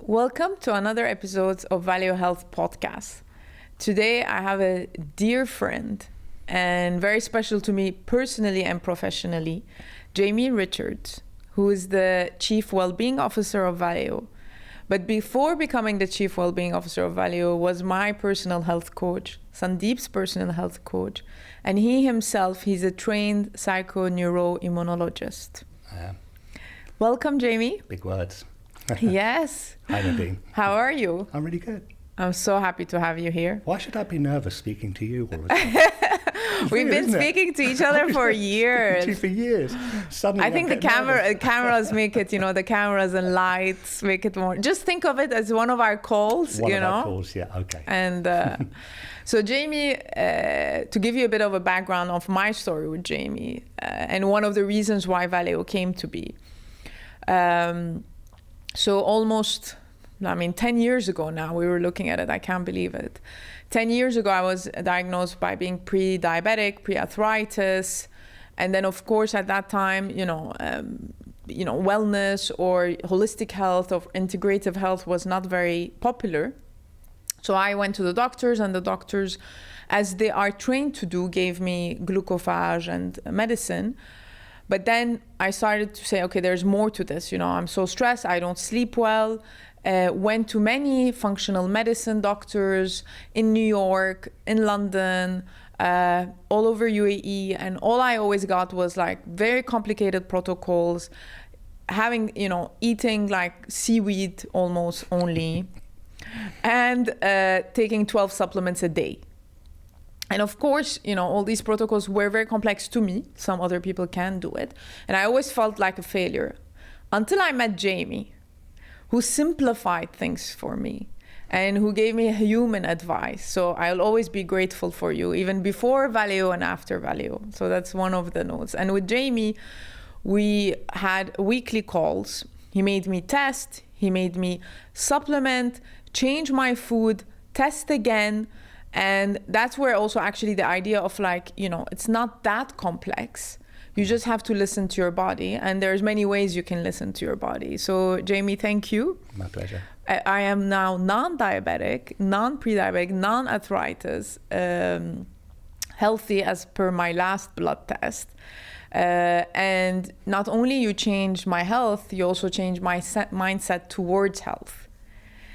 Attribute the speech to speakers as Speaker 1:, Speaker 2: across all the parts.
Speaker 1: Welcome to another episode of Valeo Health Podcast. Today I have a dear friend and very special to me personally and professionally, Jamie Richards, who is the Chief Wellbeing Officer of Valeo. But before becoming the Chief Wellbeing Officer of Valeo was my personal health coach, Sandeep's personal health coach. And he himself, he's a trained psychoneuroimmunologist.
Speaker 2: I am.
Speaker 1: Welcome, Jamie.
Speaker 2: Big words.
Speaker 1: Yes.
Speaker 2: Hi, Nadine.
Speaker 1: How are you?
Speaker 2: I'm really good.
Speaker 1: I'm so happy to have you here.
Speaker 2: Why should I be nervous speaking to you all the time?
Speaker 1: We've been speaking to each other for years.
Speaker 2: For years. Suddenly
Speaker 1: I think the cameras make it, the cameras and lights make it more. Just think of it as one of our calls,
Speaker 2: One of our calls, yeah, okay.
Speaker 1: And so Jamie, to give you a bit of a background of my story with Jamie, and one of the reasons why Valeo came to be. So almost, 10 years ago now, we were looking at it. I can't believe it. 10 years ago, I was diagnosed by being pre-diabetic, pre-arthritis. And then, of course, at that time, wellness or holistic health or integrative health was not very popular. So I went to the doctors, and the doctors, as they are trained to do, gave me glucophage and medicine. But then I started to say, okay, there's more to this. I'm so stressed, I don't sleep well. Went to many functional medicine doctors in New York, in London, all over UAE. And all I always got was like very complicated protocols, eating like seaweed almost only, and taking 12 supplements a day. And of course, all these protocols were very complex to me. Some other people can do it. And I always felt like a failure until I met Jamie, who simplified things for me and who gave me human advice. So I'll always be grateful for you, even before Valeo and after Valeo. So that's one of the notes. And with Jamie, we had weekly calls. He made me test, he made me supplement, change my food, test again. And that's where also actually the idea of it's not that complex. You just have to listen to your body. And there's many ways you can listen to your body. So Jamie, thank you.
Speaker 2: My pleasure.
Speaker 1: I am now non-diabetic, non-pre-diabetic, non-arthritis, healthy as per my last blood test. And not only you changed my health, you also changed my mindset towards health.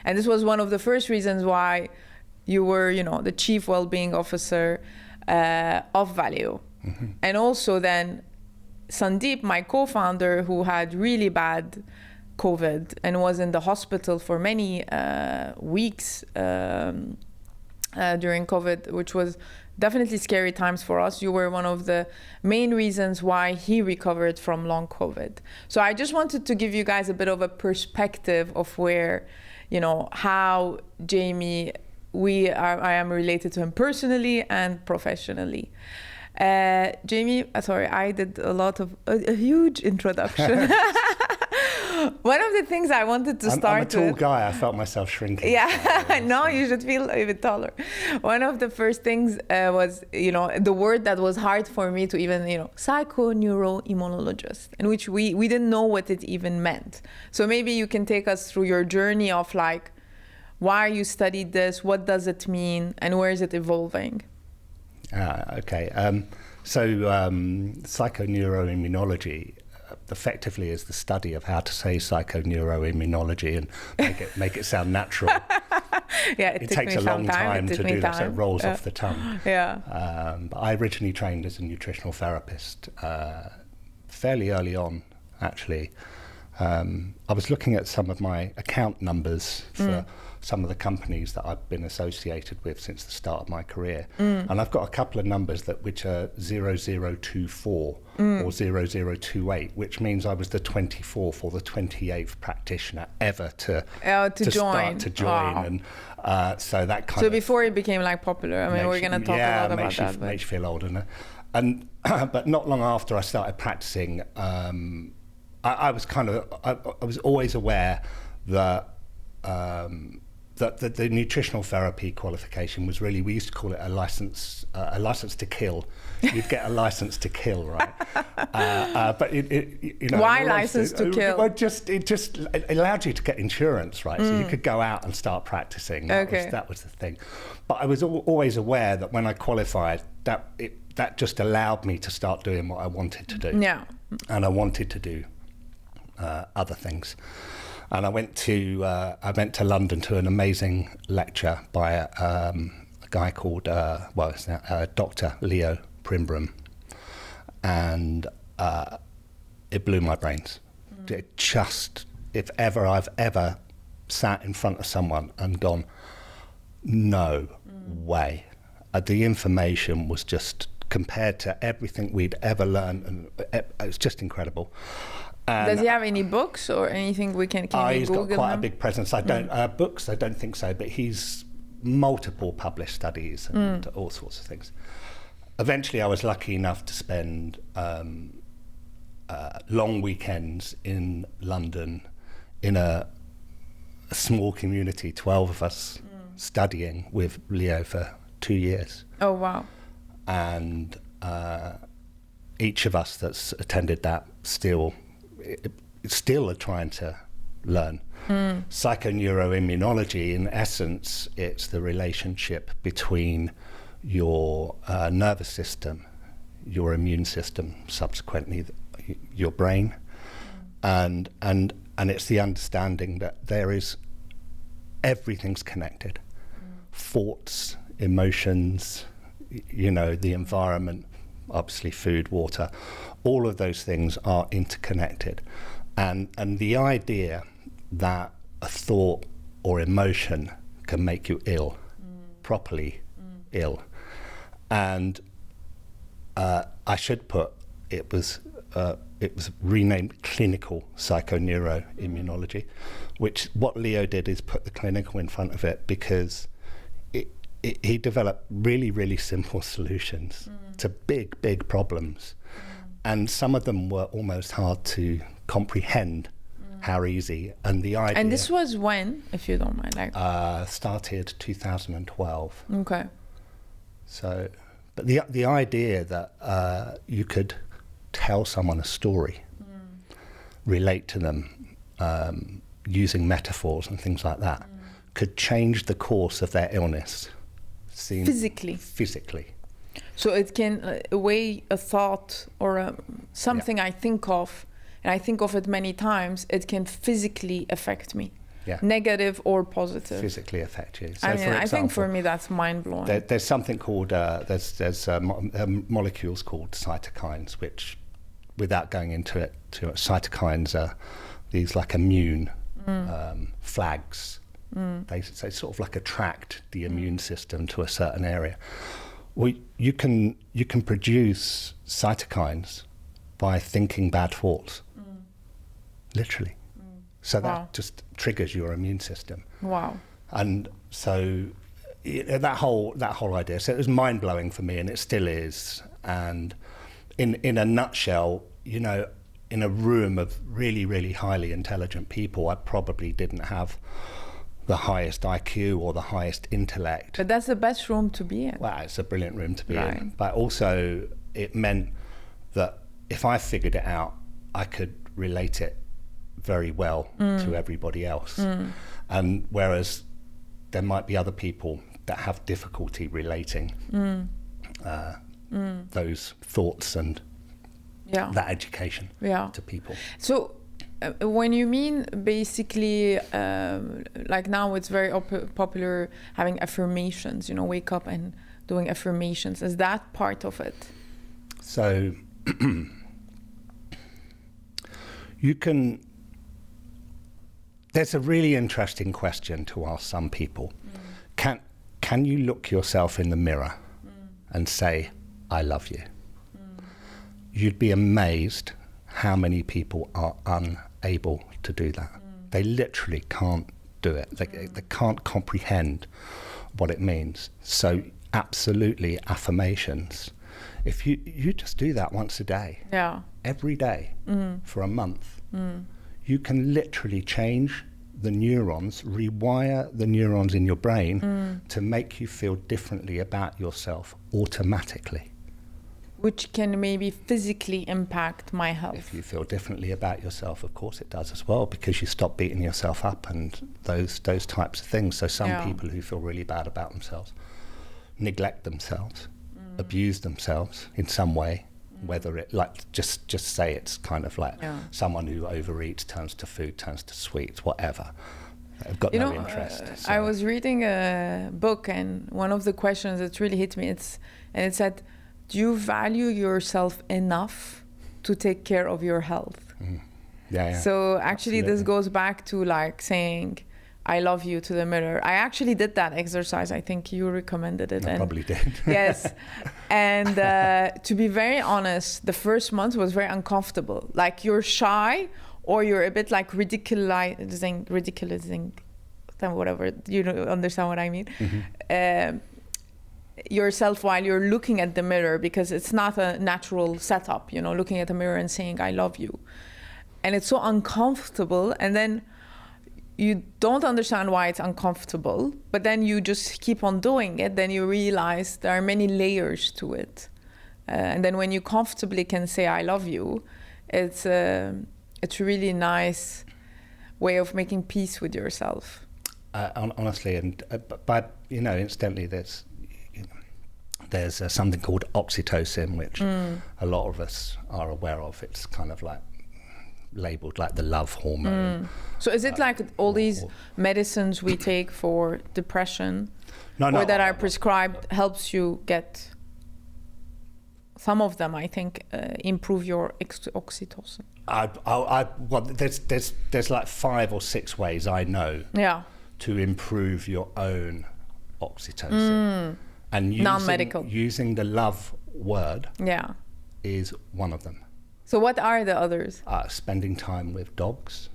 Speaker 1: And this was one of the first reasons why you were, the Chief Wellbeing Officer of Valeo. Mm-hmm. And also then Sandeep, my co-founder, who had really bad COVID and was in the hospital for many weeks during COVID, which was definitely scary times for us. You were one of the main reasons why he recovered from long COVID. So I just wanted to give you guys a bit of a perspective of where, how Jamie, I am related to him personally and professionally. Jamie, sorry, I did a huge introduction. One of the things I wanted to start with...
Speaker 2: I'm a tall guy, I felt myself shrinking.
Speaker 1: Yeah, no, you should feel a bit taller. One of the first things was, the word that was hard for me to even, psychoneuroimmunologist, in which we didn't know what it even meant. So maybe you can take us through your journey of why you studied this, what does it mean, and where is it evolving?
Speaker 2: Okay. Psychoneuroimmunology effectively is the study of how to say psychoneuroimmunology and make it sound natural.
Speaker 1: Yeah,
Speaker 2: it takes a long time to do that, so it rolls off the tongue.
Speaker 1: Yeah.
Speaker 2: But I originally trained as a nutritional therapist fairly early on, actually. I was looking at some of my account numbers for some of the companies that I've been associated with since the start of my career. And I've got a couple of numbers which are 0024 or 0028, which means I was the 24th or the 28th practitioner ever to join. And so that kind of...
Speaker 1: So before it became popular, we're going to talk a lot about that.
Speaker 2: Makes you feel older. And but not long after I started practicing, I was always aware that the nutritional therapy qualification was really, we used to call it a license to kill. You'd get a license to kill, right? But
Speaker 1: why license to kill?
Speaker 2: Well, it just allowed you to get insurance, right? So you could go out and start practicing. That was the thing. But I was always aware that when I qualified, that just allowed me to start doing what I wanted to do.
Speaker 1: Yeah.
Speaker 2: And I wanted to do other things. And I went to London to an amazing lecture by a guy called Dr. Leo Primbram, and it blew my brains. It just, if ever I've ever sat in front of someone and gone, no way. The information was just, compared to everything we'd ever learned, and it was just incredible.
Speaker 1: Does he have any books or anything we can
Speaker 2: he's
Speaker 1: Google
Speaker 2: got quite
Speaker 1: him?
Speaker 2: a big presence. I don't books. I don't think so. But he's multiple published studies and all sorts of things. Eventually, I was lucky enough to spend long weekends in London, in a small community, 12 of us, studying with Leo for 2 years.
Speaker 1: Oh wow!
Speaker 2: And each of us that's attended that still are trying to learn. Psychoneuroimmunology, in essence, it's the relationship between your nervous system, your immune system, subsequently your brain, and it's the understanding that everything's connected. Thoughts, emotions, the environment, obviously food, water, all of those things are interconnected. And the idea that a thought or emotion can make you ill, properly ill. And I should put, it was renamed clinical psychoneuroimmunology, which what Leo did is put the clinical in front of it, because he developed really, really simple solutions to big, big problems. And some of them were almost hard to comprehend how easy. And the idea...
Speaker 1: And this was when, if you don't mind?
Speaker 2: Started 2012.
Speaker 1: Okay.
Speaker 2: So, but the idea that you could tell someone a story, relate to them using metaphors and things like that, could change the course of their illness. Physically.
Speaker 1: So it can weigh a thought or something I think of, and I think of it many times, it can physically affect me. Yeah. Negative or positive.
Speaker 2: Physically affect you. So
Speaker 1: I mean, I think for me that's mind-blowing.
Speaker 2: There's something called, there's molecules called cytokines, which, without going into it too much, cytokines are these like immune flags. They sort of like attract the immune system to a certain area. Well, you can produce cytokines by thinking bad thoughts, literally. So that just triggers your immune system.
Speaker 1: Wow! And
Speaker 2: so that whole idea. So it was mind blowing for me, and it still is. And in a nutshell, in a room of really, really highly intelligent people, I probably didn't have the highest IQ or the highest intellect.
Speaker 1: But that's the best room to be in.
Speaker 2: Well, it's a brilliant room to be in. But also it meant that if I figured it out, I could relate it very well to everybody else. And whereas there might be other people that have difficulty relating those thoughts and that education to people.
Speaker 1: So when you mean basically, like now it's very popular having affirmations, wake up and doing affirmations. Is that part of it?
Speaker 2: So there's a really interesting question to ask some people. Can you look yourself in the mirror and say, I love you? You'd be amazed how many people are unable to do that. They literally can't do it. They can't comprehend what it means. So absolutely, affirmations. If you just do that once a day, every day for a month, you can literally change the neurons, rewire the neurons in your brain to make you feel differently about yourself automatically.
Speaker 1: Which can maybe physically impact my health.
Speaker 2: If you feel differently about yourself, of course it does as well, because you stop beating yourself up and those types of things. So some people who feel really bad about themselves neglect themselves, abuse themselves in some way, whether it, like, just say it's kind of like someone who overeats, turns to food, turns to sweets, whatever. They've got no interest. So.
Speaker 1: I was reading a book, and one of the questions that really hit me, it said, do you value yourself enough to take care of your health?
Speaker 2: Yeah.
Speaker 1: So actually this goes back to like saying, I love you to the mirror. I actually did that exercise. I think you recommended it.
Speaker 2: I probably did.
Speaker 1: Yes. And to be very honest, the first month was very uncomfortable. Like you're shy or you're a bit like ridiculizing, whatever, you understand what I mean? Yourself while you're looking at the mirror, because it's not a natural setup, looking at the mirror and saying, I love you. And it's so uncomfortable. And then you don't understand why it's uncomfortable, but then you just keep on doing it. Then you realize there are many layers to it. And then when you comfortably can say, I love you, it's a really nice way of making peace with yourself.
Speaker 2: Honestly, and but incidentally, there's something called oxytocin, which a lot of us are aware of. It's kind of like labeled like the love hormone.
Speaker 1: So is it like all these medicines we take for depression
Speaker 2: or
Speaker 1: that are prescribed helps you get, some of them I think improve your oxytocin?
Speaker 2: Well, there's like 5 or 6 ways I know to improve your own oxytocin. And using the love word is one of them.
Speaker 1: So what are the others?
Speaker 2: Spending time with dogs.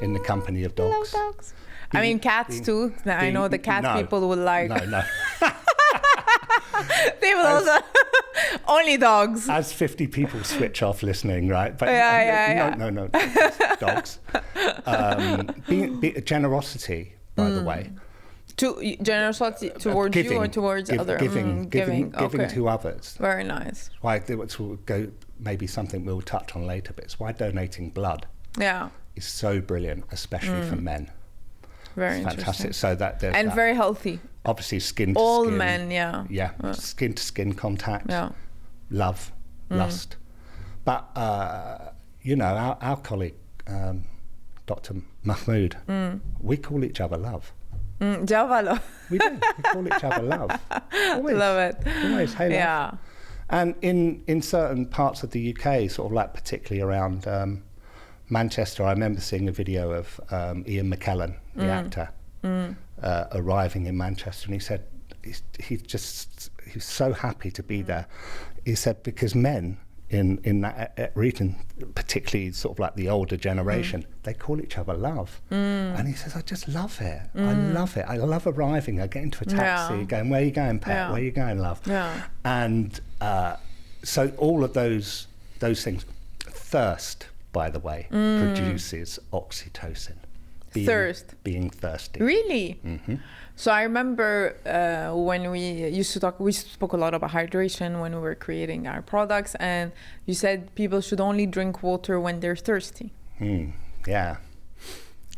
Speaker 2: In the company of dogs.
Speaker 1: Love dogs. I mean, cats too. I know the cat people will like.
Speaker 2: No.
Speaker 1: They will also. Only dogs.
Speaker 2: As 50 people switch off listening, right? But no. Dogs. Generosity, by the way.
Speaker 1: Generosity towards you or towards others?
Speaker 2: Giving to others.
Speaker 1: Very nice.
Speaker 2: Why we'll go, maybe something we'll touch on later, but it's why donating blood is so brilliant, especially for men.
Speaker 1: Very
Speaker 2: fantastic.
Speaker 1: interesting.
Speaker 2: So that there's
Speaker 1: and
Speaker 2: that.
Speaker 1: Very healthy.
Speaker 2: Obviously, skin to
Speaker 1: all
Speaker 2: skin.
Speaker 1: All men,
Speaker 2: skin to skin contact. Love, lust. But our colleague, Dr. Mahmoud, we call each other love.
Speaker 1: Javalo.
Speaker 2: We do. We call each other love. Always.
Speaker 1: Love it.
Speaker 2: Always. Hey, love. Yeah. And in certain parts of the UK, sort of like particularly around Manchester, I remember seeing a video of Ian McKellen, the actor, arriving in Manchester, and he said he was so happy to be there. He said because men in that region, particularly sort of like the older generation, they call each other love. And he says, I just love it. I love it. I love arriving. I get into a taxi, going, where are you going, pet? Where are you going, love? And so all of those things. Thirst, by the way, produces oxytocin. Being thirsty.
Speaker 1: Really? Mm-hmm. So I remember when we spoke a lot about hydration when we were creating our products, and you said people should only drink water when they're thirsty.
Speaker 2: Yeah.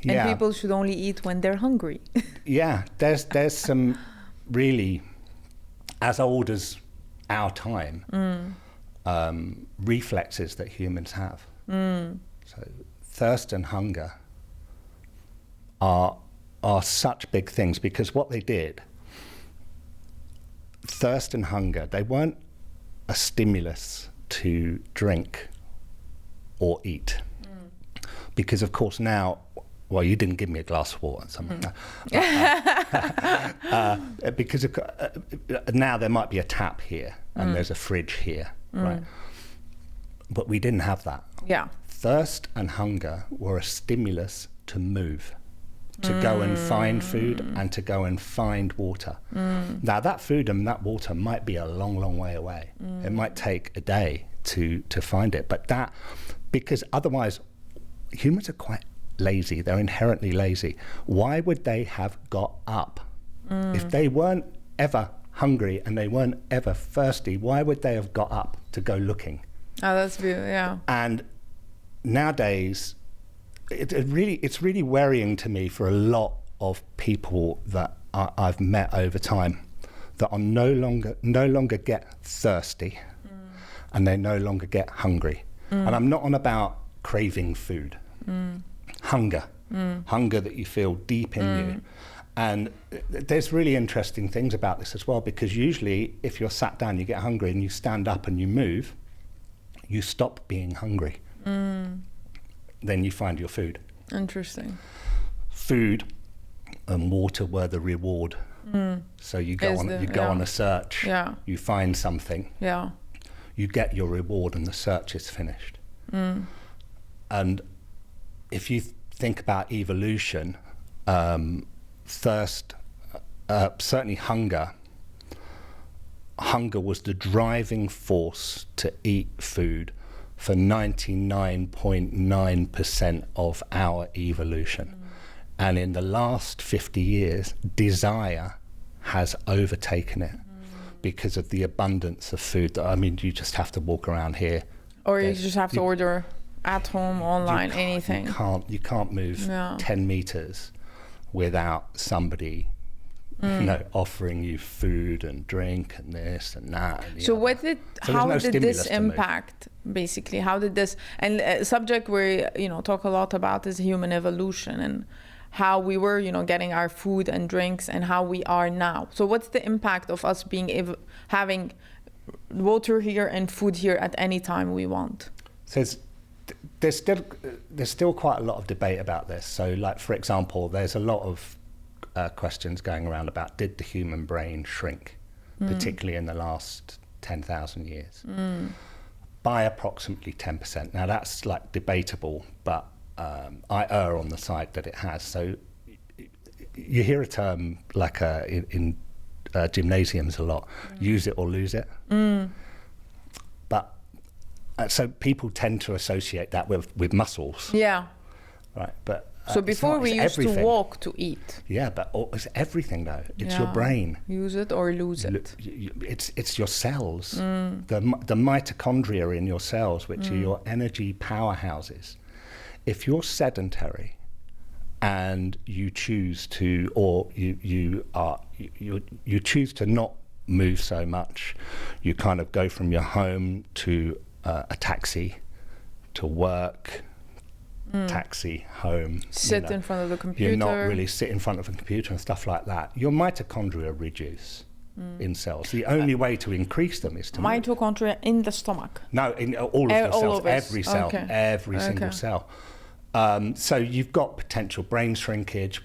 Speaker 1: And people should only eat when they're hungry.
Speaker 2: There's some really, as old as our time, reflexes that humans have. So thirst and hunger are such big things, because what they did, thirst and hunger, they weren't a stimulus to drink or eat. Because of course now, well, you didn't give me a glass of water or something. Because now there might be a tap here and there's a fridge here, right? But we didn't have that. Thirst and hunger were a stimulus to move, to go and find food and to go and find water. Now that food and that water might be a long, long way away. It might take a day to find it, but because otherwise humans are quite lazy. They're inherently lazy. Why would they have got up? If they weren't ever hungry and they weren't ever thirsty, why would they have got up to go looking?
Speaker 1: Oh, that's beautiful, yeah.
Speaker 2: And nowadays, it's really worrying to me for a lot of people that I've met over time that are no longer get thirsty and they no longer get hungry. And I'm not on about craving food. Hunger that you feel deep in you. And there's really interesting things about this as well, because usually if you're sat down, you get hungry and you stand up and you move, you stop being hungry. Then you find your food.
Speaker 1: Interesting.
Speaker 2: Food and water were the reward. So you go on a search, you find something, you get your reward and the search is finished. And if you think about evolution, thirst, certainly hunger was the driving force to eat food for 99.9% of our evolution. And in the last 50 years, desire has overtaken it because of the abundance of food. I mean, you just have to walk around here.
Speaker 1: Or you just have to order at home, online, anything.
Speaker 2: You can't move 10 meters without somebody offering you food and drink and this and that. And
Speaker 1: so how did this impact, basically? How did this, and a subject we talk a lot about is human evolution and how we were, getting our food and drinks and how we are now. So what's the impact of us having water here and food here at any time we want?
Speaker 2: So there's still quite a lot of debate about this. So, like, for example, there's a lot of questions going around about, did the human brain shrink, particularly in the last 10,000 years, by approximately 10%. Now, that's like debatable, but I err on the side that it has. So you hear a term like in gymnasiums a lot, use it or lose it. But so people tend to associate that with muscles. Yeah. Right, but
Speaker 1: so before we used to walk to eat.
Speaker 2: Yeah, but it's everything though. It's your brain.
Speaker 1: Use it or lose it.
Speaker 2: It's your cells. The mitochondria in your cells, which are your energy powerhouses. If you're sedentary and you choose to, or you choose to not move so much, you kind of go from your home to a taxi, to work, taxi, home.
Speaker 1: Sit in front of the computer.
Speaker 2: You're not really sit in front of a computer and stuff like that. Your mitochondria reduce in cells. The only way to increase them is to
Speaker 1: mitochondria in the stomach?
Speaker 2: No, in all of the cells, every cell, every single cell. So you've got potential brain shrinkage.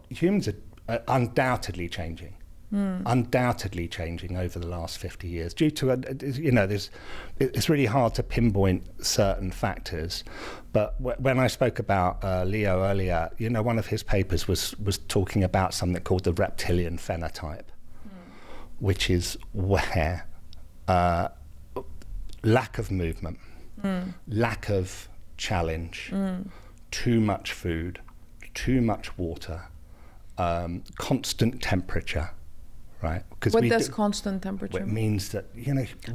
Speaker 2: Humans are undoubtedly changing. Undoubtedly changing over the last 50 years due to it's really hard to pinpoint certain factors, but when I spoke about Leo earlier, one of his papers was talking about something called the reptilian phenotype, which is where lack of movement, lack of challenge, too much food, too much water, constant temperature. Right?
Speaker 1: What does constant temperature
Speaker 2: mean? It means that,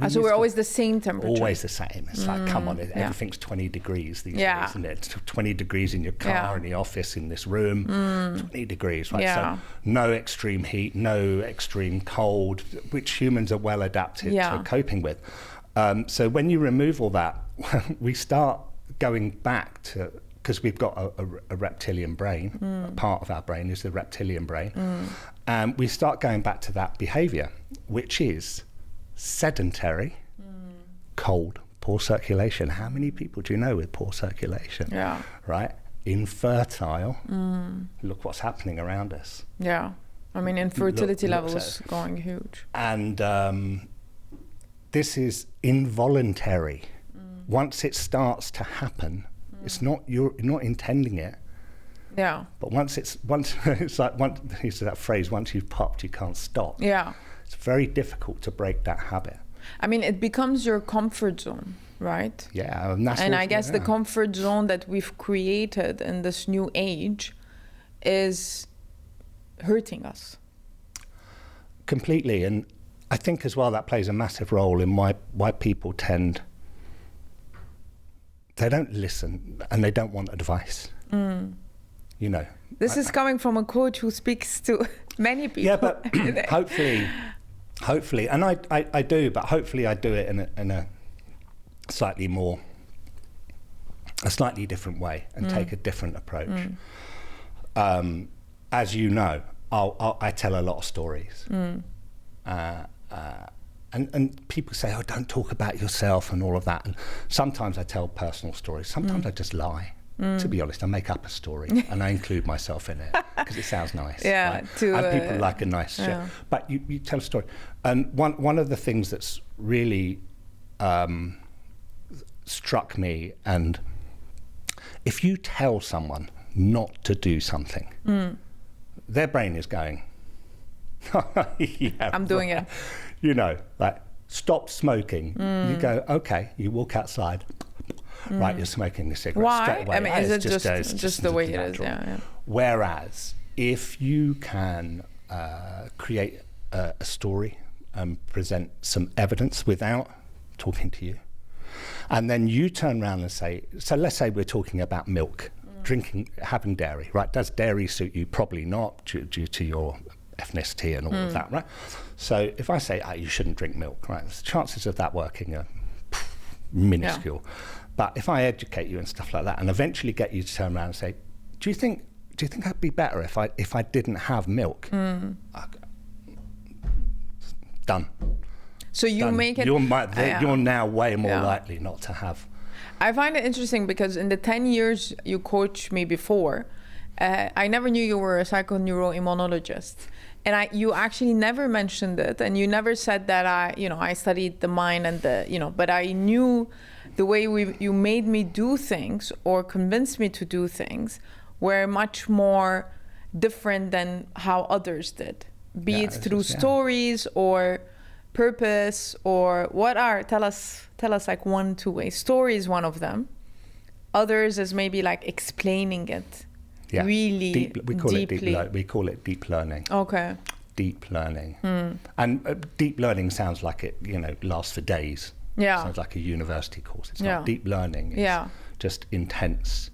Speaker 1: so we're always the same temperature?
Speaker 2: Always the same. It's like, come on, everything's 20 degrees these days, isn't it? It's 20 degrees in your car, in the office, in this room, 20 degrees, right? So no extreme heat, no extreme cold, which humans are well adapted to coping with. So when you remove all that, we start going back to, because we've got a reptilian brain, a part of our brain is the reptilian brain, and we start going back to that behavior, which is sedentary, cold, poor circulation. How many people do you know with poor circulation? Yeah. Right? Infertile. Look what's happening around us.
Speaker 1: Yeah. I mean, infertility levels going huge.
Speaker 2: And this is involuntary. Once it starts to happen, it's not, you're not intending it. Yeah. But once it's like, here's that phrase, once you've popped, you can't stop. Yeah. It's very difficult to break that habit.
Speaker 1: I mean, it becomes your comfort zone. right?
Speaker 2: Yeah,
Speaker 1: and I guess the comfort zone that we've created in this new age is hurting us.
Speaker 2: Completely. And I think as well that plays a massive role in why people they don't listen and they don't want advice. You know.
Speaker 1: This is coming from a coach who speaks to many people.
Speaker 2: Yeah, but hopefully, and I do, but hopefully I do it in a slightly different way and take a different approach. As you know, I tell a lot of stories. And people say, oh, don't talk about yourself and all of that. And sometimes I tell personal stories. Sometimes I just lie. To be honest, I make up a story and I include myself in it because it sounds nice.
Speaker 1: Yeah,
Speaker 2: right? And people like a nice shit. But you tell a story. And one of the things that's really struck me, and if you tell someone not to do something, their brain is going, yeah,
Speaker 1: I'm doing it.
Speaker 2: You know, like, stop smoking. You go, okay, you walk outside. Right, you're smoking a cigarette.
Speaker 1: Why?
Speaker 2: Straight away.
Speaker 1: I mean, is it
Speaker 2: it's
Speaker 1: just the way it is? Yeah.
Speaker 2: Whereas, if you can create a story and present some evidence without talking to you, and then you turn around and say, so let's say we're talking about milk, having dairy, right? Does dairy suit you? Probably not, due to your ethnicity and all of that, right? So if I say, you shouldn't drink milk, right? The chances of that working are minuscule. Yeah. But if I educate you and stuff like that, and eventually get you to turn around and say, do you think I'd be better if I didn't have milk? Done.
Speaker 1: So you
Speaker 2: Done.
Speaker 1: make it.
Speaker 2: You're now way more likely not to have.
Speaker 1: I find it interesting because in the 10 years you coached me before, I never knew you were a psychoneuroimmunologist. And you actually never mentioned it, and you never said that I studied the mind and but I knew the way you made me do things or convinced me to do things were much more different than how others did, be it through stories or purpose or tell us like 1-2 ways. Story is one of them. Others is maybe like explaining it. Yeah. Really
Speaker 2: we call it deep learning.
Speaker 1: Okay.
Speaker 2: Deep learning. And deep learning sounds like it, lasts for days.
Speaker 1: Yeah.
Speaker 2: Sounds like a university course. It's not deep learning. It's just intense,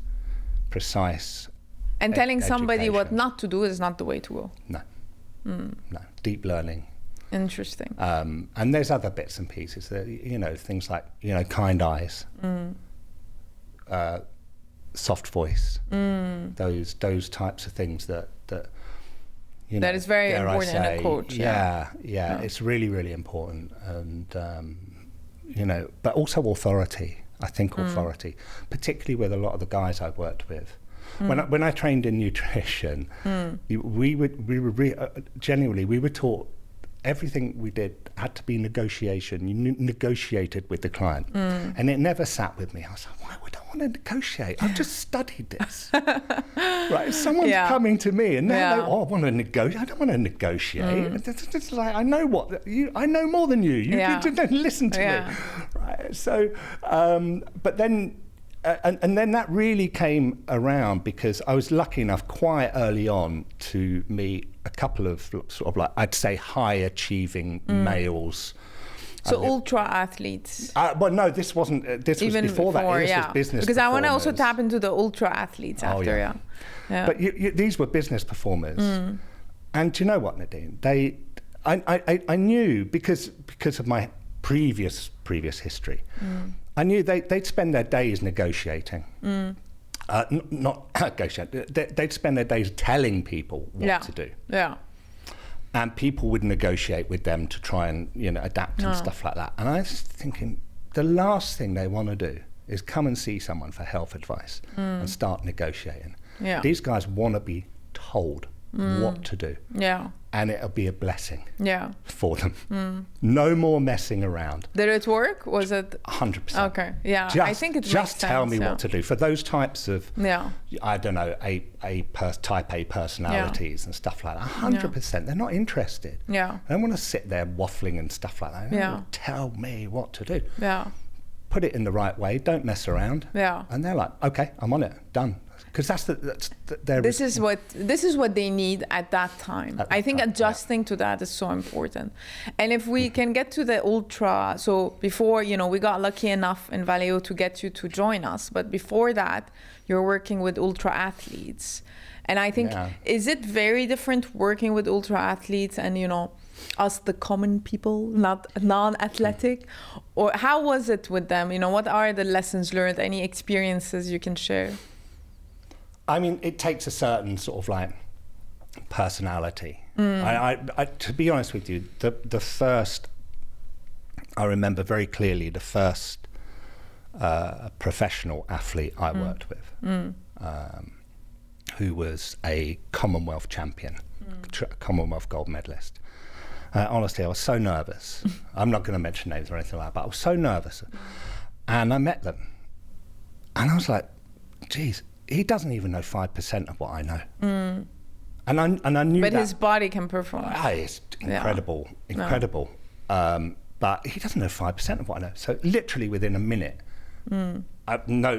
Speaker 2: precise.
Speaker 1: And telling somebody what not to do is not the way to go.
Speaker 2: No. No. Deep learning.
Speaker 1: Interesting.
Speaker 2: And there's other bits and pieces that, things like, kind eyes. Soft voice, those types of things that
Speaker 1: that is very important in a coach.
Speaker 2: Yeah, it's really, really important, and but also authority. I think authority, particularly with a lot of the guys I've worked with. When I trained in nutrition, we were taught everything we did had to be negotiation. You negotiated with the client, and it never sat with me. I was like, why would I want to negotiate? I've just studied this. Right? Someone's coming to me, and now I want to negotiate. I don't want to negotiate. It's like, I know more than you. You don't listen to me. Right? So, but then. And then that really came around because I was lucky enough quite early on to meet a couple of sort of like, I'd say, high achieving males.
Speaker 1: So ultra athletes.
Speaker 2: Well, no, this wasn't. This was before that. This was business.
Speaker 1: Because I want to also tap into the ultra athletes after. Yeah.
Speaker 2: But these were business performers, and do you know what, Nadine? I knew because of my previous history. I knew they'd spend their days negotiating. Not negotiating. They'd spend their days telling people what to do.
Speaker 1: Yeah.
Speaker 2: And people would negotiate with them to try and adapt and stuff like that. And I was thinking, the last thing they want to do is come and see someone for health advice and start negotiating. Yeah. These guys want to be told what to do. Yeah. And it'll be a blessing for them. No more messing around.
Speaker 1: Did it work? Was it
Speaker 2: 100%?
Speaker 1: Okay. Yeah. I think it makes sense.
Speaker 2: Just tell me what to do. For those types of, I don't know, type A personalities and stuff like that, 100%. They're not interested. Yeah. They don't want to sit there waffling and stuff like that. They don't want to tell me what to do. Yeah. put it in the right way, don't mess around.
Speaker 1: Yeah.
Speaker 2: And they're like, okay, I'm on it, done. Because
Speaker 1: this is what they need at that time. I think adjusting to that is so important. And if we can get to the ultra, so before, we got lucky enough in Valeo to get you to join us, but before that, you're working with ultra athletes. And I think, is it very different working with ultra athletes and, us, the common people, not non-athletic? Or how was it with them? What are the lessons learned? Any experiences you can share?
Speaker 2: I mean, it takes a certain sort of like personality. I to be honest with you, the first, I remember very clearly the first professional athlete I worked with, who was a Commonwealth champion, Commonwealth gold medalist. Honestly, I was so nervous. I'm not going to mention names or anything like that, but I was so nervous. And I met them. And I was like, geez, he doesn't even know 5% of what I know. And I knew that.
Speaker 1: But his body can perform.
Speaker 2: It's incredible. But he doesn't know 5% of what I know. So literally within a minute, no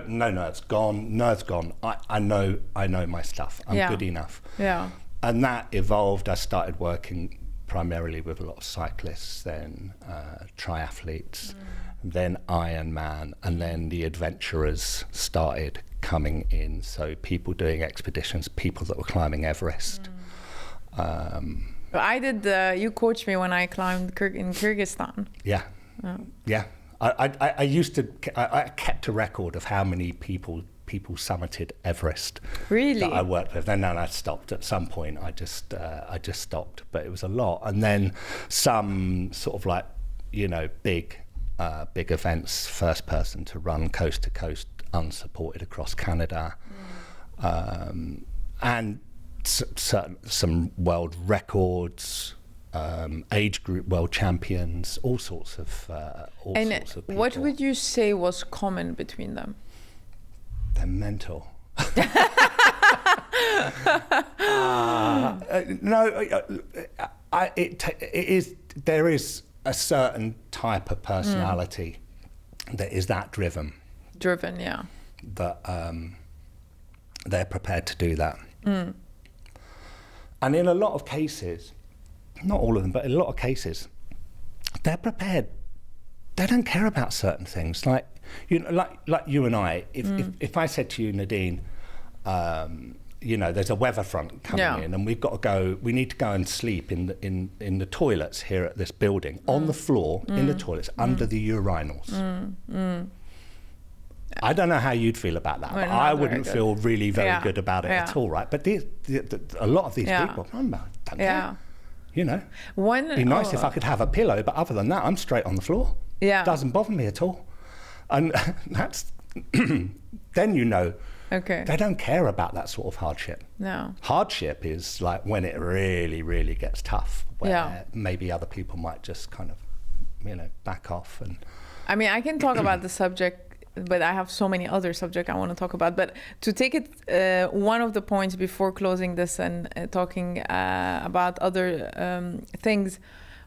Speaker 2: nerves gone. I know my stuff. I'm good enough.
Speaker 1: Yeah.
Speaker 2: And that evolved. I started working primarily with a lot of cyclists, then triathletes, then Ironman, and then the adventurers started coming in. So people doing expeditions, people that were climbing Everest.
Speaker 1: I did, you coached me when I climbed in Kyrgyzstan.
Speaker 2: Yeah. I used to, I kept a record of how many people summited Everest.
Speaker 1: Really?
Speaker 2: That I worked with. Then I stopped at some point. I just stopped, but it was a lot. And then some sort of like, big events, first person to run coast to coast, unsupported across Canada, and some world records, age group world champions, all sorts of people.
Speaker 1: What would you say was common between them?
Speaker 2: They're mental. There is a certain type of personality that is that driven,
Speaker 1: yeah,
Speaker 2: that they're prepared to do that. And in a lot of cases, not all of them, but in a lot of cases, they're prepared. They don't care about certain things. Like you and I, if I said to you, Nadine, there's a weather front coming in, and we need to go and sleep in the toilets here at this building, on the floor, in the toilets, under the urinals. I don't know how you'd feel about that, but I wouldn't feel really very good about it at all, right? But a lot of these people, don't care. It'd be nice if I could have a pillow, but other than that, I'm straight on the floor. Yeah. Doesn't bother me at all. And that's, then
Speaker 1: okay,
Speaker 2: they don't care about that sort of hardship.
Speaker 1: No.
Speaker 2: Hardship is like when it really, really gets tough, where maybe other people might just kind of, back off. And
Speaker 1: I mean, I can talk about the subject, but I have so many other subjects I want to talk about. But to take it, one of the points before closing this and talking about other things,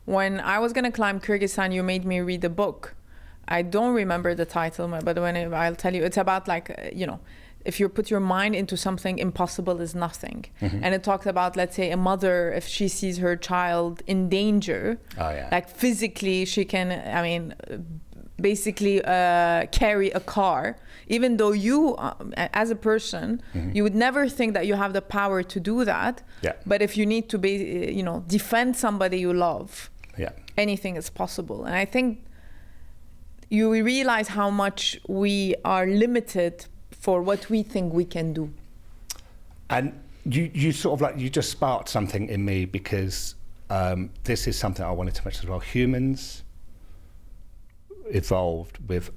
Speaker 1: when I was going to climb Kyrgyzstan, you made me read a book. I don't remember the title, but I'll tell you, it's about if you put your mind into something, impossible is nothing. And it talks about, let's say, a mother, if she sees her child in danger, like physically, she can, basically carry a car, even though you, as a person, you would never think that you have the power to do that.
Speaker 2: Yeah.
Speaker 1: But if you need to be, defend somebody you love, anything is possible. And I think you realize how much we are limited for what we think we can do.
Speaker 2: And you sort of you just sparked something in me, because this is something I wanted to mention as well. Humans evolved with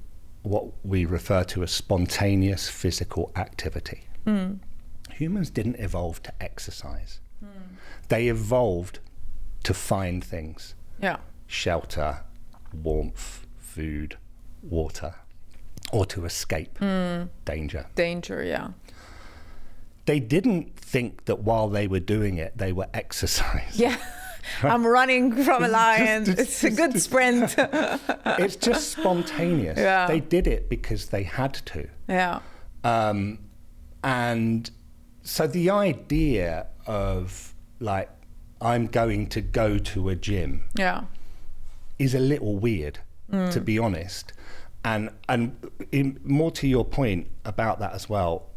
Speaker 2: what we refer to as spontaneous physical activity. Humans didn't evolve to exercise. They evolved to find things. Shelter, warmth, food, water, or to escape danger.
Speaker 1: They
Speaker 2: didn't think that while they were doing it, they were exercising.
Speaker 1: I'm running from a lion. It's a good sprint.
Speaker 2: It's just spontaneous.
Speaker 1: Yeah.
Speaker 2: They did it because they had to.
Speaker 1: Yeah.
Speaker 2: And so the idea of like, I'm going to go to a gym is a little weird, to be honest. And more to your point about that as well,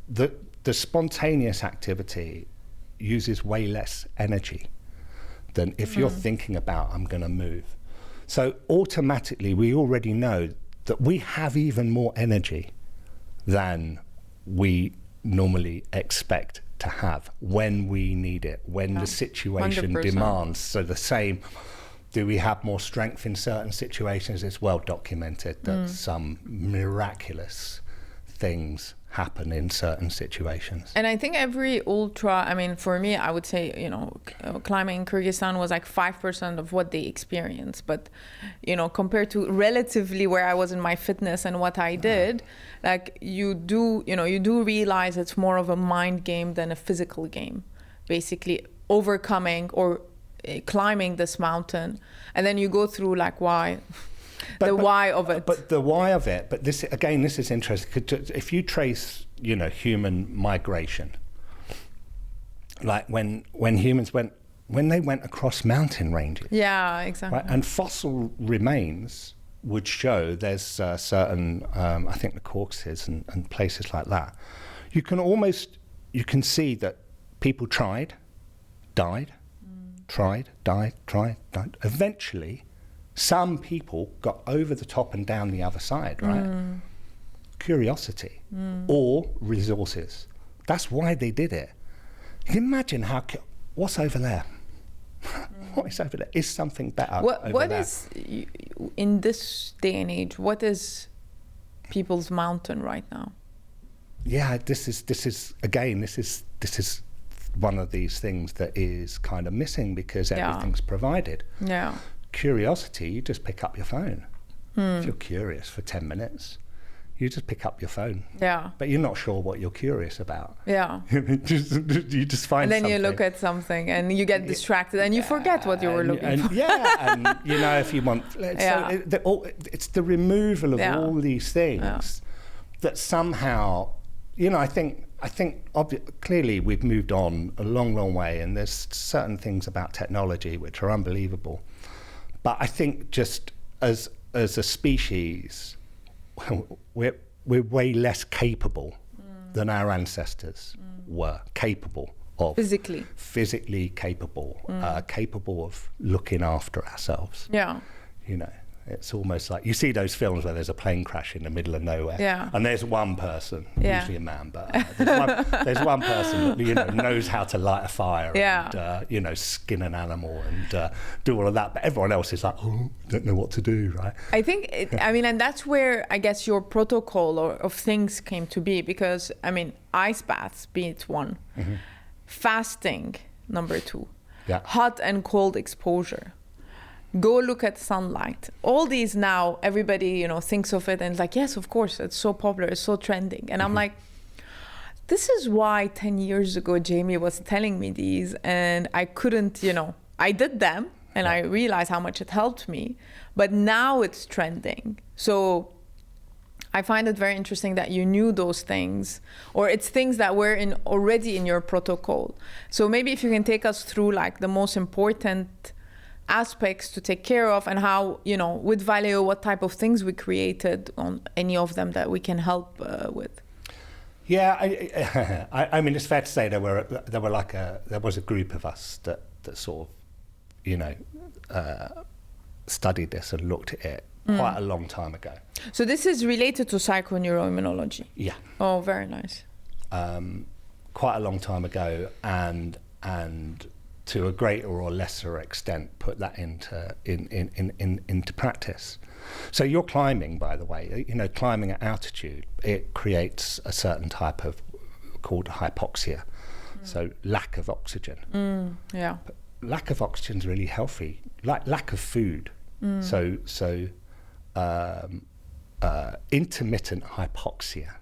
Speaker 2: the spontaneous activity uses way less energy than if you're thinking about, I'm going to move. So automatically, we already know that we have even more energy than we normally expect to have when we need it, when the situation
Speaker 1: 100%.
Speaker 2: demands. So the same, do we have more strength in certain situations? It's well documented that some miraculous things happen in certain situations.
Speaker 1: And I think every ultra, I mean, for me, I would say, you know, climbing in Kyrgyzstan was like 5% of what they experience. But, you know, compared to relatively where I was in my fitness and what I did, like you do realize it's more of a mind game than a physical game, basically overcoming or climbing this mountain. And then you go through like why of it.
Speaker 2: But the why of it, but this is interesting. If you trace, you know, human migration, like when humans when they went across mountain ranges.
Speaker 1: Yeah, exactly.
Speaker 2: Right? And fossil remains would show there's certain, I think the Caucasus and places like that. You can see that people tried, died, tried, died. Eventually, some people got over the top and down the other side, right? Curiosity or resources. That's why they did it. You can imagine what's over there? What is over there? Is something better
Speaker 1: What
Speaker 2: there?
Speaker 1: is, in this day and age, what is people's mountain right now?
Speaker 2: Yeah, this is one of these things that is kind of missing because everything's provided.
Speaker 1: Yeah.
Speaker 2: Curiosity, you just pick up your phone. If you're curious for 10 minutes, you just pick up your phone.
Speaker 1: Yeah.
Speaker 2: But you're not sure what you're curious about.
Speaker 1: Yeah.
Speaker 2: you just find
Speaker 1: And then
Speaker 2: something.
Speaker 1: you look at something and you get distracted and you forget what you were looking for.
Speaker 2: Yeah, and you know, if you want... So it's the removal of all these things that somehow, you know, I think clearly we've moved on a long, long way, and there's certain things about technology which are unbelievable. But I think just as a species, we're way less capable than our ancestors were capable of. Physically capable, capable of looking after ourselves.
Speaker 1: Yeah.
Speaker 2: You know, it's almost like you see those films where there's a plane crash in the middle of nowhere, and there's one person, usually a man, but there's one person that, you know, knows how to light a fire and you know, skin an animal and do all of that, but everyone else is like, oh, don't know what to do, right?
Speaker 1: I think I mean, and that's where I guess your protocol of things came to be, because I mean, ice baths be it one, fasting number 2, hot and cold exposure. Go look at sunlight. All these now, everybody, you know, thinks of it and it's like, yes, of course, it's so popular, it's so trending. And I'm like, this is why 10 years ago, Jamie was telling me these and I couldn't, you know, I did them and I realized how much it helped me, but now it's trending. So I find it very interesting that you knew those things, or it's things that were already in your protocol. So maybe if you can take us through like the most important aspects to take care of, and how, you know, with Valeo, what type of things we created on any of them that we can help with.
Speaker 2: Yeah, I mean, it's fair to say there was a group of us that sort of, you know, studied this and looked at it quite a long time ago. So
Speaker 1: this is related to psychoneuroimmunology.
Speaker 2: Yeah.
Speaker 1: Oh, very nice.
Speaker 2: Quite a long time ago, and to a greater or lesser extent, put that into practice. So you're climbing, by the way, you know, climbing at altitude, it creates a certain type of called hypoxia, so lack of oxygen.
Speaker 1: Yeah.
Speaker 2: But lack of oxygen is really healthy, like lack of food. So intermittent hypoxia.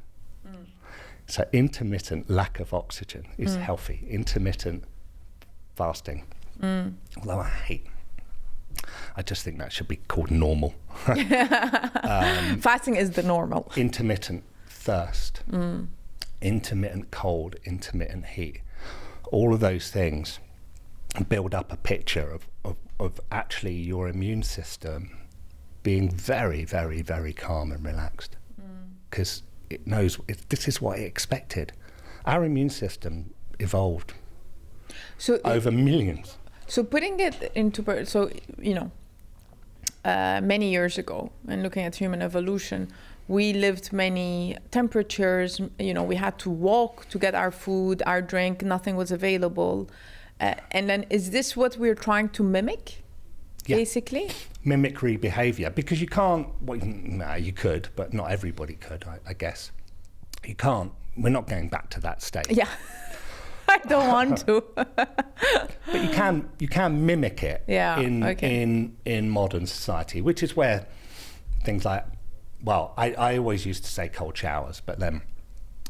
Speaker 2: So intermittent lack of oxygen is healthy. Intermittent fasting, Although I just think that should be called normal.
Speaker 1: Fasting is the normal.
Speaker 2: Intermittent thirst, intermittent cold, intermittent heat. All of those things build up a picture of actually your immune system being very, very, very calm and relaxed. Because it knows this is what it expected. Our immune system evolved over millions.
Speaker 1: So putting it into, many years ago, and looking at human evolution, we lived many temperatures. We had to walk to get our food, our drink. Nothing was available. And then, is this what we're trying to mimic, basically?
Speaker 2: Mimicry behavior, because you can't. Well, you could, but not everybody could. I guess you can't. We're not going back to that state.
Speaker 1: Yeah. I don't want to.
Speaker 2: But you can mimic it in modern society, which is where things like, I always used to say cold showers, but then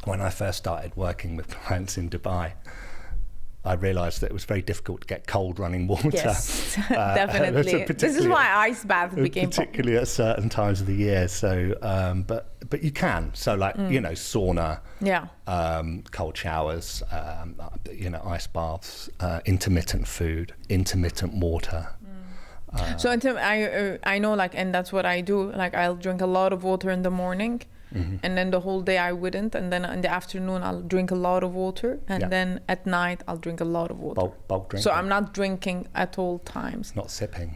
Speaker 2: when I first started working with clients in Dubai, I realised that it was very difficult to get cold running water.
Speaker 1: Yes, definitely. This is why ice bath became
Speaker 2: particularly at certain times of the year. So, but you can. So, like sauna, cold showers, ice baths, intermittent food, intermittent water.
Speaker 1: So I know, and that's what I do. Like, I'll drink a lot of water in the morning. And then the whole day I wouldn't, and then in the afternoon I'll drink a lot of water, and then at night I'll drink a lot of water.
Speaker 2: Bulk drinking.
Speaker 1: So I'm not drinking at all times.
Speaker 2: Not sipping,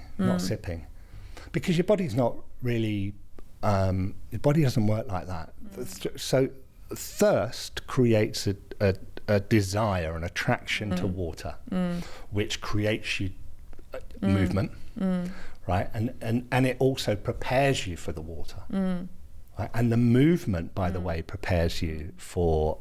Speaker 2: because your body's not really. Your body doesn't work like that. So thirst creates a desire, an attraction to water, which creates you movement, right? And it also prepares you for the water. Right? And the movement, by the way, prepares you for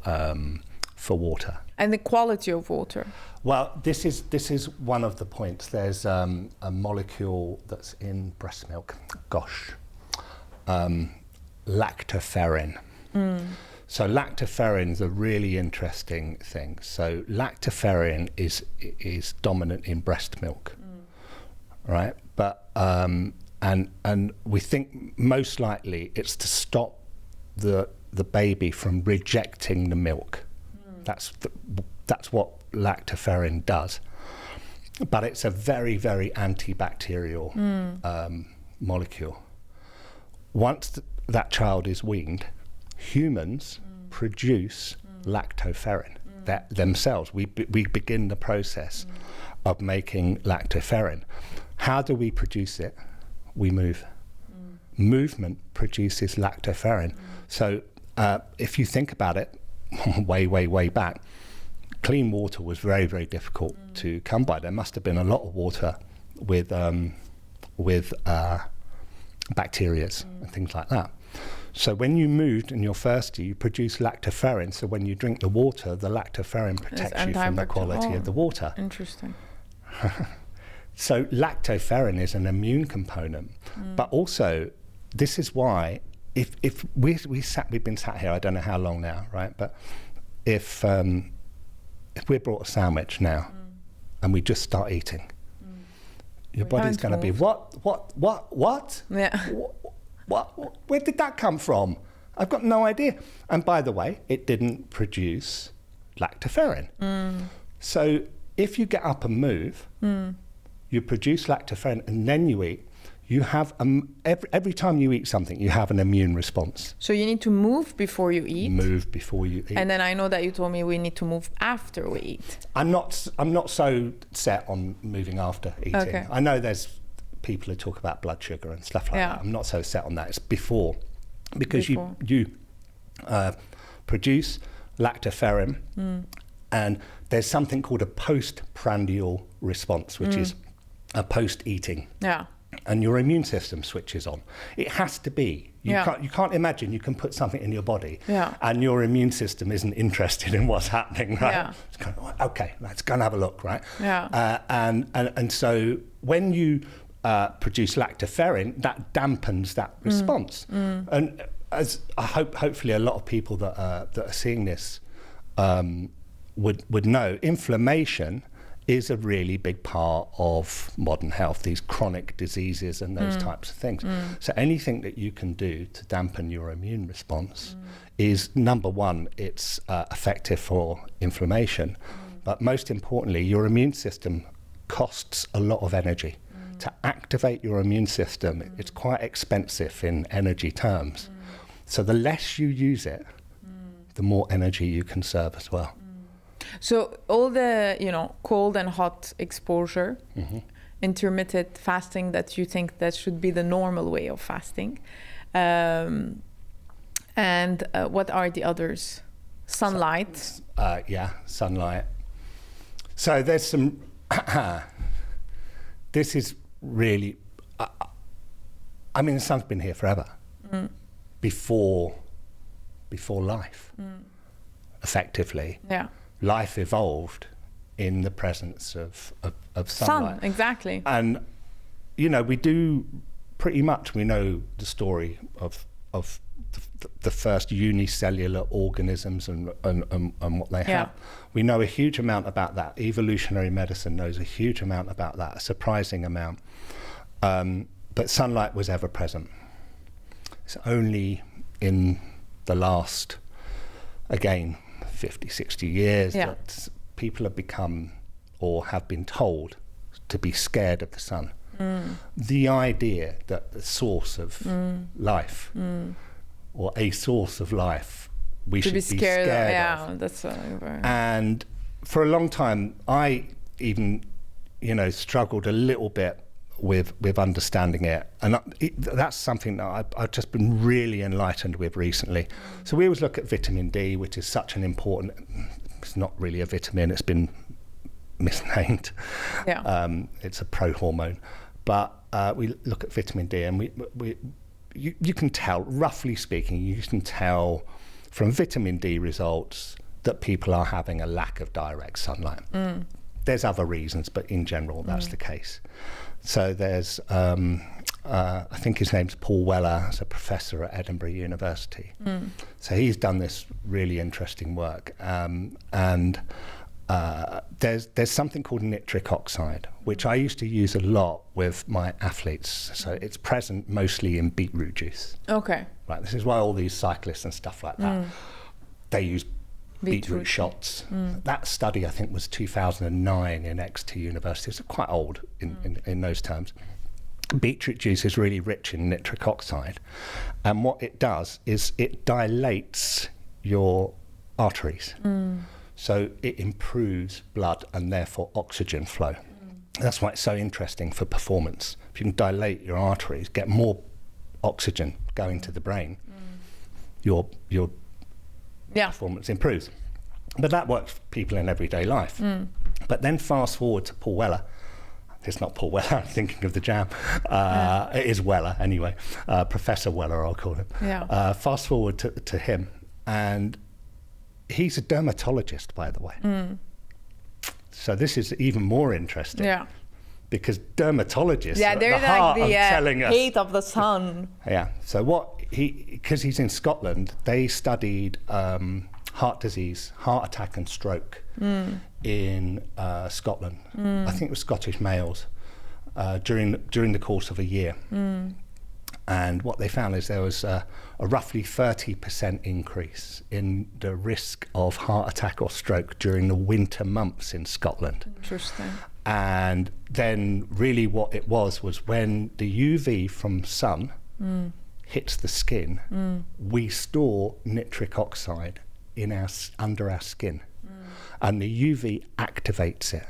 Speaker 2: water.
Speaker 1: And the quality of water.
Speaker 2: Well, this is one of the points. There's a molecule that's in breast milk. Lactoferrin. So lactoferrin is a really interesting thing. So lactoferrin is dominant in breast milk, right? But and we think most likely it's to stop the baby from rejecting the milk. That's what lactoferrin does. But it's a very, very antibacterial molecule. Once that child is weaned, humans produce lactoferrin themselves. We begin the process of making lactoferrin. How do we produce it? We move. Movement produces lactoferrin. So if you think about it, way back, clean water was very, very difficult to come by. There must have been a lot of water with bacteria and things like that. So when you moved and you're thirsty, you produce lactoferrin. So when you drink the water, the lactoferrin protects you from the quality of the water.
Speaker 1: Interesting.
Speaker 2: So lactoferrin is an immune component, but also this is why if we've been sat here, I don't know how long now, right? But if we're brought a sandwich now and we just start eating, your body's going to be what?
Speaker 1: Yeah.
Speaker 2: What? Where did that come from? I've got no idea. And by the way, it didn't produce lactoferrin. So if you get up and move, you produce lactoferrin and then you eat. You have every time you eat something, you have an immune response.
Speaker 1: So you need to move before you eat.
Speaker 2: Move before you eat.
Speaker 1: And then I know that you told me we need to move after we eat.
Speaker 2: I'm not so set on moving after eating.
Speaker 1: Okay.
Speaker 2: I know there's people who talk about blood sugar and stuff like that. I'm not so set on that. It's before, because you produce lactoferrin, and there's something called a postprandial response, which is a post-eating.
Speaker 1: Yeah.
Speaker 2: And your immune system switches on. It has to be. You can't imagine you can put something in your body and your immune system isn't interested in what's happening, right?
Speaker 1: Yeah.
Speaker 2: It's kind of like, okay, let's go and have a look, right?
Speaker 1: Yeah.
Speaker 2: And so when you produce lactoferrin, that dampens that response. And as hopefully a lot of people that are seeing this would know, inflammation is a really big part of modern health, these chronic diseases and those types of things. So anything that you can do to dampen your immune response is, number one, it's effective for inflammation, but most importantly, your immune system costs a lot of energy. To activate your immune system, it's quite expensive in energy terms. So the less you use it, the more energy you conserve as well.
Speaker 1: So all the, cold and hot exposure, intermittent fasting, that you think that should be the normal way of fasting. And what are the others? Sunlight.
Speaker 2: Sunlight. So there's some, this is really, the sun's been here forever. Before life, effectively.
Speaker 1: Yeah. Life
Speaker 2: evolved in the presence of sunlight.
Speaker 1: Sun, exactly.
Speaker 2: And, we know the story of the first unicellular organisms and what they have. We know a huge amount about that. Evolutionary medicine knows a huge amount about that, a surprising amount. But sunlight was ever present. It's only in the last, again, 50, 60 years that people have become or have been told to be scared of the sun. The idea that the source of life or a source of life we should be scared of.
Speaker 1: That's
Speaker 2: and for a long time I even struggled a little bit with understanding it, and that's something that I've just been really enlightened with recently. So we always look at vitamin D, which is such an important, it's not really a vitamin, it's been misnamed. It's a pro-hormone, but we look at vitamin D, and you can tell, roughly speaking, you can tell from vitamin D results that people are having a lack of direct sunlight. There's other reasons, but in general that's the case. So there's, I think his name's Paul Weller, he's a professor at Edinburgh University. So he's done this really interesting work. And there's something called nitric oxide, which I used to use a lot with my athletes. So it's present mostly in beetroot juice.
Speaker 1: Okay.
Speaker 2: Right, this is why all these cyclists and stuff like that, they use beetroot shots. That study, I think, was 2009 in Exeter University. It's quite old in those terms. Beetroot juice is really rich in nitric oxide, and what it does is it dilates your arteries. So it improves blood and therefore oxygen flow. That's why it's so interesting for performance. If you can dilate your arteries, get more oxygen going to the brain, your performance improves. But that works for people in everyday life. But then fast forward to Paul Weller. It's not Paul Weller, I'm thinking of the jam. It is Weller anyway, Professor Weller I'll call him. Fast forward to him, and he's a dermatologist, by the way. So this is even more interesting. Because dermatologists are at the heart of telling us.
Speaker 1: Heat of the sun.
Speaker 2: So because he's in Scotland, they studied heart disease, heart attack and stroke in Scotland. I think it was Scottish males during the course of a year. And what they found is there was a roughly 30% increase in the risk of heart attack or stroke during the winter months in Scotland.
Speaker 1: Interesting.
Speaker 2: And then really what it was when the UV from sun hits the skin, we store nitric oxide under our skin, and the UV activates it,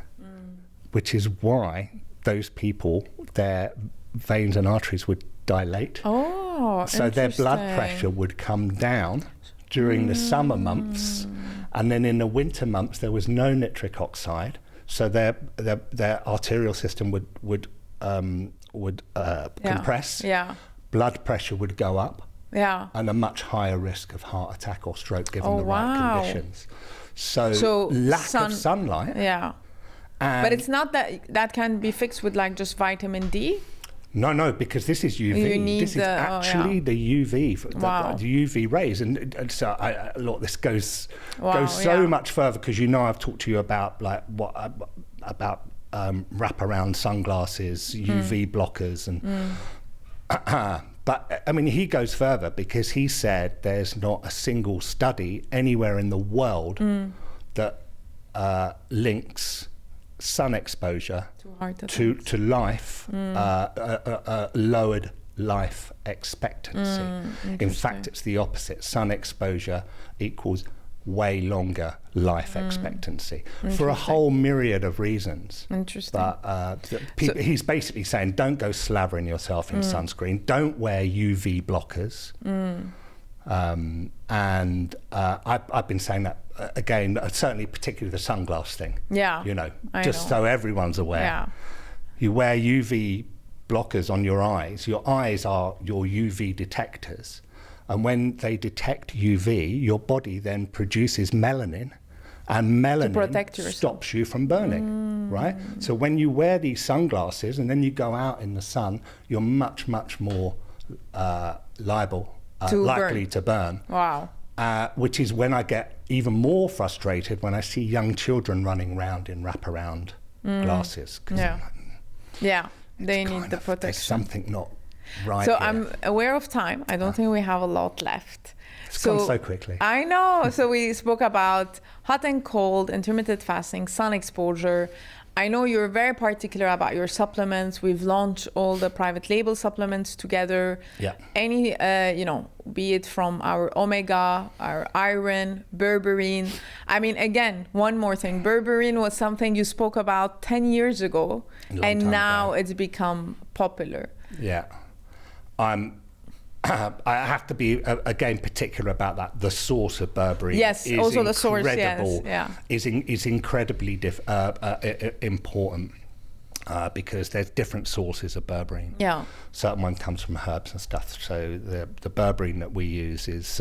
Speaker 2: which is why those people, their veins and arteries would dilate. So their blood pressure would come down during the summer months, and then in the winter months there was no nitric oxide, so their arterial system would compress. Blood pressure would go up. And a much higher risk of heart attack or stroke given the right conditions. So lack of sunlight.
Speaker 1: But it's not that can be fixed with like just vitamin D?
Speaker 2: No, because this is UV. This is actually the UV, the UV rays, and so look, this goes so much further, because I've talked to you about like what about wraparound sunglasses, UV blockers, and but I mean, he goes further because he said there's not a single study anywhere in the world that links sun exposure to life, lowered life expectancy. In fact, it's the opposite. Sun exposure equals way longer life expectancy for a whole myriad of reasons.
Speaker 1: Interesting.
Speaker 2: But he's basically saying, don't go slavering yourself in sunscreen, don't wear UV blockers. I've been saying that again, certainly particularly the sunglass thing.
Speaker 1: Yeah,
Speaker 2: you know, so everyone's aware.
Speaker 1: Yeah.
Speaker 2: You wear UV blockers on your eyes. Your eyes are your UV detectors. And when they detect UV, your body then produces melanin, and melanin stops you from burning, right? So when you wear these sunglasses and then you go out in the sun, you're much, much more likely to burn.
Speaker 1: Wow.
Speaker 2: Which is when I get even more frustrated when I see young children running around in wraparound glasses.
Speaker 1: Yeah, they need the protection.
Speaker 2: There's something not right.
Speaker 1: So
Speaker 2: here.
Speaker 1: I'm aware of time. I don't think we have a lot left.
Speaker 2: It's gone so quickly.
Speaker 1: I know. So we spoke about hot and cold, intermittent fasting, sun exposure. I know you're very particular about your supplements. We've launched all the private label supplements together.
Speaker 2: Yeah.
Speaker 1: Any, be it from our omega, our iron, berberine. I mean, again, one more thing. Berberine was something you spoke about 10 years ago, and now it's become popular.
Speaker 2: Yeah. I have to be again particular about that. The source of berberine, is
Speaker 1: also the source,
Speaker 2: is incredibly important because there's different sources of berberine.
Speaker 1: Yeah,
Speaker 2: certain one comes from herbs and stuff. So the berberine that we use is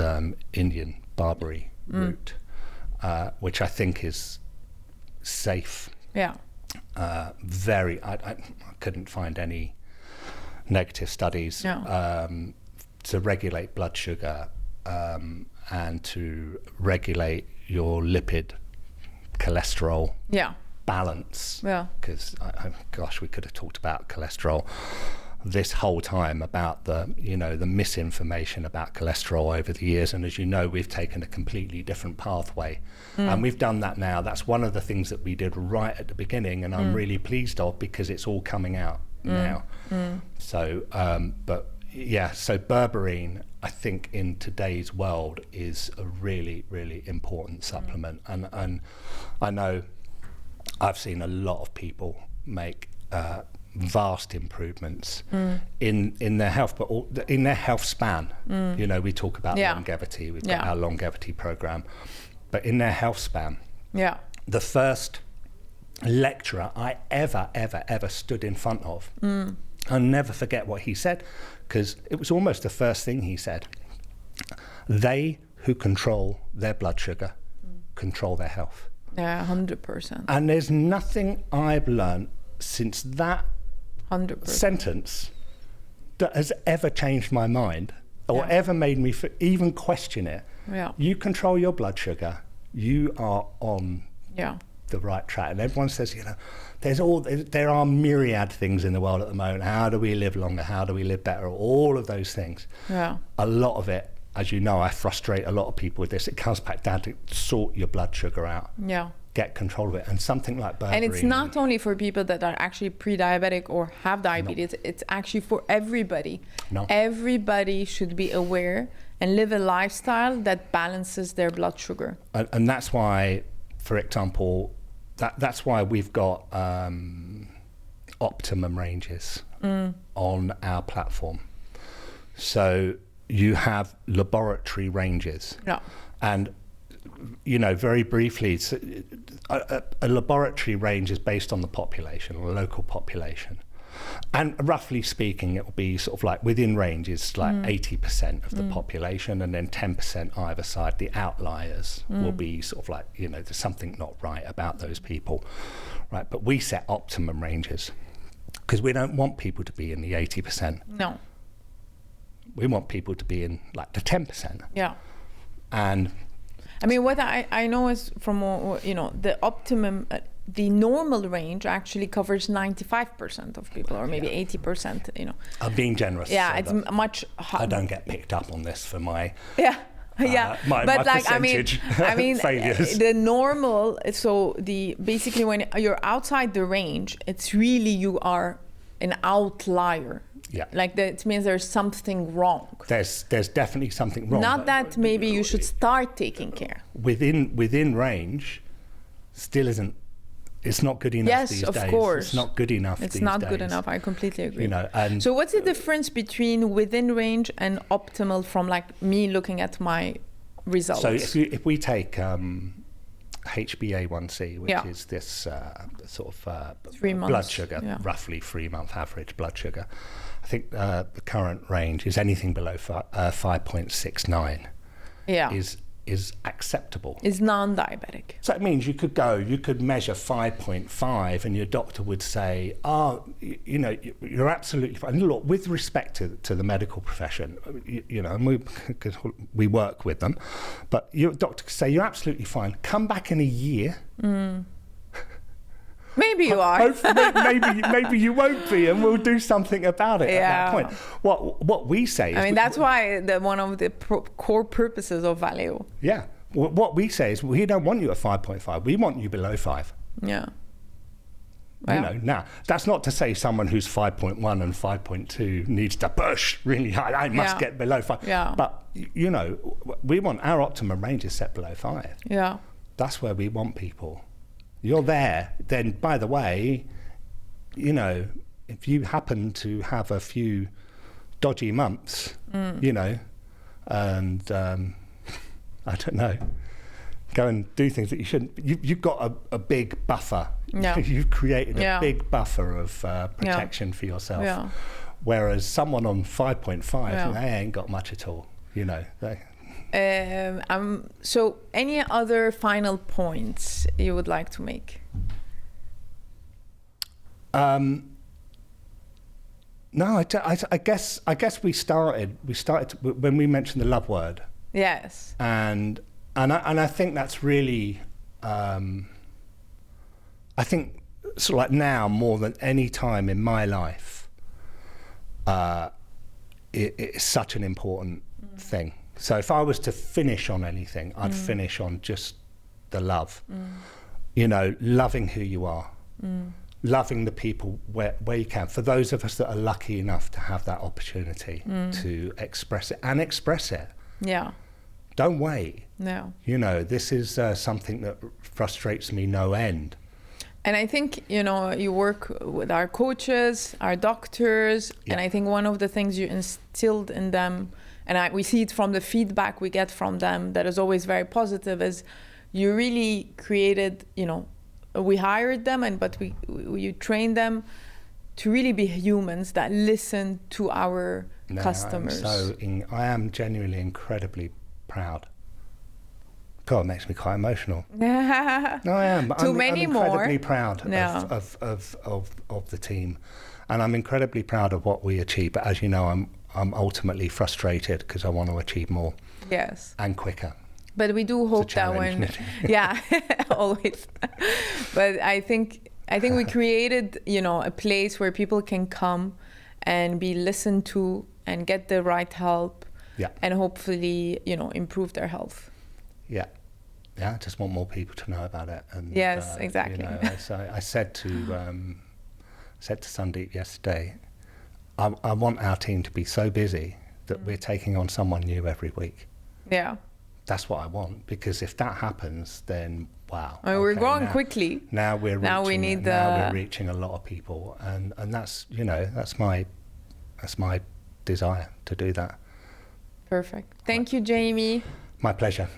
Speaker 2: Indian barberry root, which I think is safe.
Speaker 1: Yeah,
Speaker 2: I couldn't find any negative studies. To regulate blood sugar and to regulate your lipid cholesterol balance. Yeah. Because, gosh, we could have talked about cholesterol this whole time, about the misinformation about cholesterol over the years. And as you know, we've taken a completely different pathway. And we've done that now. That's one of the things that we did right at the beginning, and I'm really pleased of, because it's all coming out now. So, so berberine, I think in today's world, is a really, really important supplement. And I know I've seen a lot of people make vast improvements in their health, but in their health span. We talk about longevity. We've got our longevity program, but in their health span. Yeah. The first lecturer I ever stood in front of, I'll never forget what he said, because it was almost the first thing he said. They who control their blood sugar control their health.
Speaker 1: Yeah, 100%.
Speaker 2: And there's nothing I've learned since that
Speaker 1: 100%
Speaker 2: sentence that has ever changed my mind or ever made me even question it.
Speaker 1: Yeah.
Speaker 2: You control your blood sugar, you are on the right track. And everyone says, there are myriad things in the world at the moment. How do we live longer? How do we live better? All of those things. Yeah. A lot of it, as you know, I frustrate a lot of people with this. It comes back down to sort your blood sugar out. Yeah. Get control of it. And something like berberine.
Speaker 1: And it's not only for people that are actually pre-diabetic or have diabetes. No. It's actually for everybody. No. Everybody should be aware and live a lifestyle that balances their blood sugar.
Speaker 2: And that's why, for example, that's why we've got optimum ranges on our platform. So you have laboratory ranges. Yeah. And, very briefly, a laboratory range is based on the population, or local population. And roughly speaking, it will be sort of like within range is like 80% of the population, and then 10% either side. The outliers will be sort of like, there's something not right about those people, right? But we set optimum ranges because we don't want people to be in the 80%.
Speaker 1: No.
Speaker 2: We want people to be in like the 10%. Yeah. And
Speaker 1: I mean, what I know is from, the optimum the normal range actually covers 95% of people, or maybe 80%, you know.
Speaker 2: I'm being generous.
Speaker 1: Yeah,
Speaker 2: so
Speaker 1: it's
Speaker 2: that
Speaker 1: much
Speaker 2: I don't get picked up on this for my
Speaker 1: yeah. Yeah,
Speaker 2: my
Speaker 1: but like
Speaker 2: percentage
Speaker 1: I mean,
Speaker 2: failures.
Speaker 1: the normal. So basically when you're outside the range, it's really you are an outlier.
Speaker 2: Yeah.
Speaker 1: Like that means there's something wrong.
Speaker 2: There's definitely something wrong.
Speaker 1: Not that maybe you should start taking care.
Speaker 2: Within range, still isn't. It's not good enough these days.
Speaker 1: Yes, of course.
Speaker 2: It's not good enough these days.
Speaker 1: It's not good enough. I completely agree.
Speaker 2: You know, and
Speaker 1: so what's the difference between within range and optimal from like me looking at my results?
Speaker 2: so if we take HbA1c, which is this sort of
Speaker 1: 3 months,
Speaker 2: blood sugar, roughly 3-month average blood sugar. I think the current range is anything below 5.69.
Speaker 1: Yeah.
Speaker 2: Is acceptable.
Speaker 1: Is non-diabetic.
Speaker 2: So it means you could measure 5.5 and your doctor would say, you know, you're absolutely fine. And look, with respect to the medical profession, you know, and we work with them, but your doctor could say, you're absolutely fine. Come back in a year.
Speaker 1: Maybe you are.
Speaker 2: maybe you won't be, and we'll do something about it at that point. What we say is...
Speaker 1: I mean, that's why one of the core purposes of Valeo.
Speaker 2: Yeah. What we say is we don't want you at 5.5. We want you below 5.
Speaker 1: Yeah.
Speaker 2: You know, now, that's not to say someone who's 5.1 and 5.2 needs to push really high. I must get below 5.
Speaker 1: Yeah.
Speaker 2: But, you know, we want our optimum range is set below 5.
Speaker 1: Yeah.
Speaker 2: That's where we want people. You're there, then, by the way, you know, if you happen to have a few dodgy months, you know, and I don't know, go and do things that you shouldn't. You've got a big buffer.
Speaker 1: Yeah.
Speaker 2: You've created a big buffer of protection for yourself.
Speaker 1: Yeah.
Speaker 2: Whereas someone on 5.5, they ain't got much at all, you know.
Speaker 1: So any other final points you would like to make?
Speaker 2: No, I guess we started when we mentioned the love word.
Speaker 1: Yes.
Speaker 2: And I think that's really, I think sort of like now more than any time in my life, it's such an important thing. So if I was to finish on anything, I'd finish on just the love. You know, loving who you are, loving the people where you can. For those of us that are lucky enough to have that opportunity to express it.
Speaker 1: Yeah.
Speaker 2: Don't wait.
Speaker 1: No.
Speaker 2: You know, this is something that frustrates me no end.
Speaker 1: And I think, you know, you work with our coaches, our doctors, and I think one of the things you instilled in them, and we see it from the feedback we get from them that is always very positive, is you really created, you know, we hired them, but you trained them to really be humans that listen to our customers.
Speaker 2: I am genuinely incredibly proud. God, it makes me quite emotional. No, I am. I'm incredibly proud of the team, and I'm incredibly proud of what we achieve. But as you know, I'm ultimately frustrated because I want to achieve more.
Speaker 1: Yes.
Speaker 2: And quicker.
Speaker 1: But we do hope that when, always. But I think we created, you know, a place where people can come and be listened to and get the right help.
Speaker 2: Yeah.
Speaker 1: And hopefully, you know, improve their health.
Speaker 2: Yeah. Yeah, I just want more people to know about it. And,
Speaker 1: yes, exactly.
Speaker 2: You know, so I said to Sandeep yesterday, I want our team to be so busy that we're taking on someone new every week.
Speaker 1: Yeah.
Speaker 2: That's what I want, because if that happens, then wow.
Speaker 1: I mean, we're growing quickly.
Speaker 2: Now we're reaching a lot of people, and that's, you know, that's my desire to do that.
Speaker 1: Perfect. Thank you, Jamie.
Speaker 2: My pleasure.